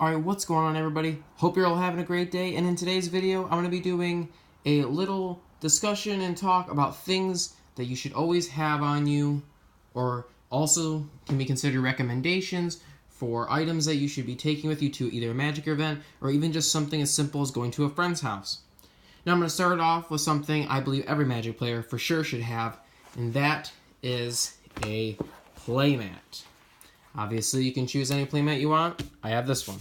Alright, what's going on, everybody? Hope you're all having a great day, and in today's video I'm going to be doing a little discussion and talk about things that you should always have on you, or also can be considered recommendations for items that you should be taking with you to either a magic event or even just something as simple as going to a friend's house. Now I'm going to start off with something I believe every magic player for sure should have, and that is a playmat. Obviously, you can choose any playmat you want. I have this one.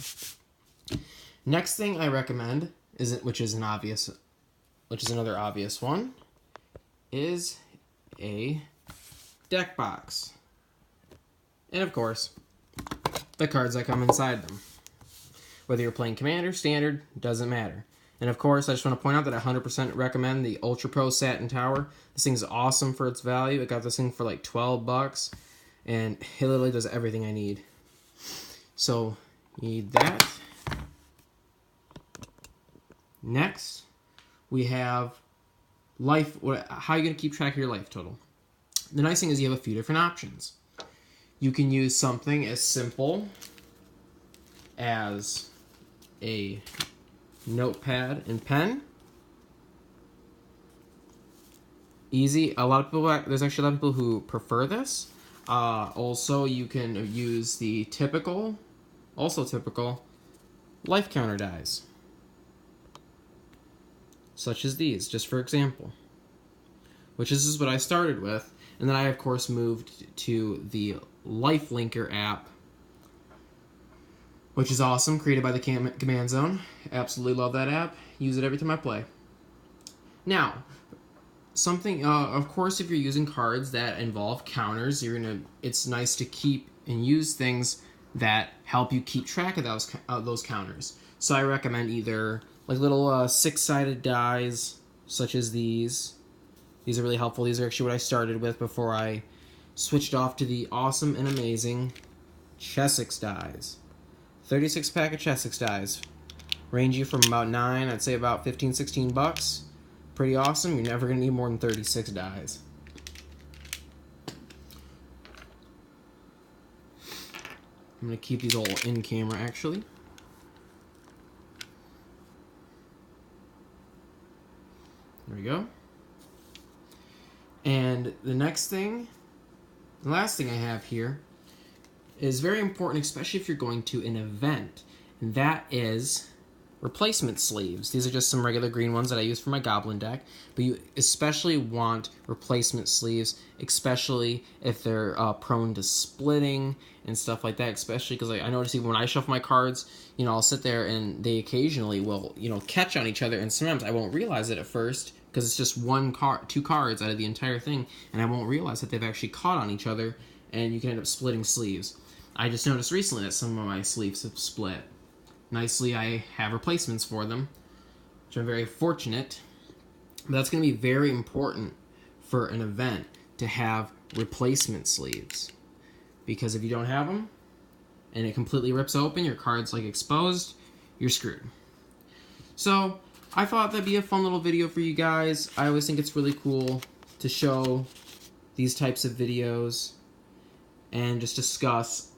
Next thing I recommend which is another obvious one, is a deck box. And of course, the cards that come inside them. Whether you're playing Commander, Standard, doesn't matter. And of course, I just want to point out that I 100% recommend the Ultra Pro Satin Tower. This thing's awesome for its value. I got this thing for like $12. And it literally does everything I need. So, you need that. Next, we have life. How are you going to keep track of your life total? The nice thing is you have a few different options. You can use something as simple as a notepad and pen. Easy. There's actually a lot of people who prefer this. Also, you can use the typical life counter dies, such as these, just for example, which is what I started with, and then I of course moved to the Life Linker app, which is awesome, created by the Command Zone. Absolutely love that app. Use it every time I play. Now, of course, if you're using cards that involve counters, it's nice to keep and use things that help you keep track of those counters. So I recommend either like little six-sided dies, such as these. These are really helpful. These are actually what I started with before I switched off to the awesome and amazing Chessex dies. 36-pack of Chessex dies, range you from about I'd say about $15-16. Pretty awesome. You're never going to need more than 36 dies. I'm going to keep these all in camera, actually. There we go. And the last thing I have here is very important, especially if you're going to an event, and that is replacement sleeves. These are just some regular green ones that I use for my Goblin deck, but you especially want replacement sleeves, especially if they're prone to splitting and stuff like that, especially because I notice even when I shuffle my cards, I'll sit there and they occasionally will, catch on each other, and sometimes I won't realize it at first because it's just two cards out of the entire thing, and I won't realize that they've actually caught on each other, and you can end up splitting sleeves. I just noticed recently that some of my sleeves have split. Nicely, I have replacements for them, which I'm very fortunate. But that's going to be very important for an event to have replacement sleeves, because if you don't have them and it completely rips open, your card's like exposed, you're screwed. So I thought that'd be a fun little video for you guys. I always think it's really cool to show these types of videos and just discuss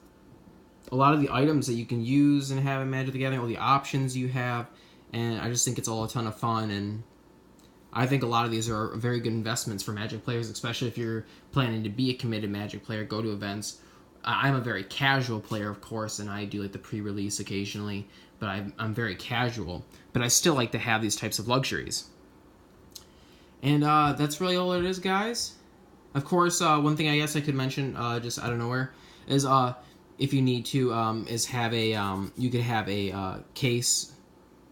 a lot of the items that you can use and have in Magic the Gathering, all the options you have, and I just think it's all a ton of fun, and I think a lot of these are very good investments for Magic players, especially if you're planning to be a committed Magic player, go to events. I'm a very casual player, of course, and I do like the pre-release occasionally, but I'm very casual, but I still like to have these types of luxuries. And that's really all it is, guys. Of course, one thing I guess I could mention, just out of nowhere, is if you need to, is have you could have a case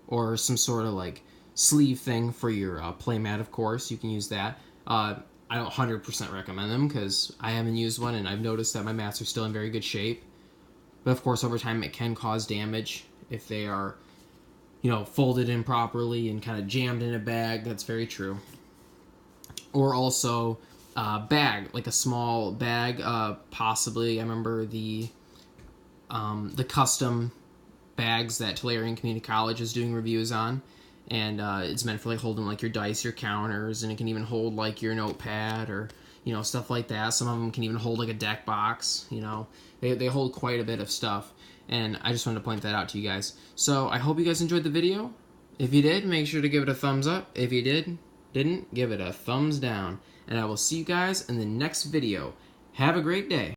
or some sort of like sleeve thing for your playmat. Of course, you can use that. I don't 100% recommend them because I haven't used one, and I've noticed that my mats are still in very good shape. But of course, over time, it can cause damage if they are, folded improperly and kind of jammed in a bag. That's very true. Or also bag, like a small bag, possibly. I remember the custom bags that Tolarian Community College is doing reviews on, and it's meant for like holding like your dice, your counters, and it can even hold like your notepad or stuff like that. Some of them can even hold like a deck box. They hold quite a bit of stuff, And I just wanted to point that out to you guys. So I hope you guys enjoyed the video. If you did, make sure to give it a thumbs up. If you didn't, give it a thumbs down. And I will see you guys in the next video. Have a great day.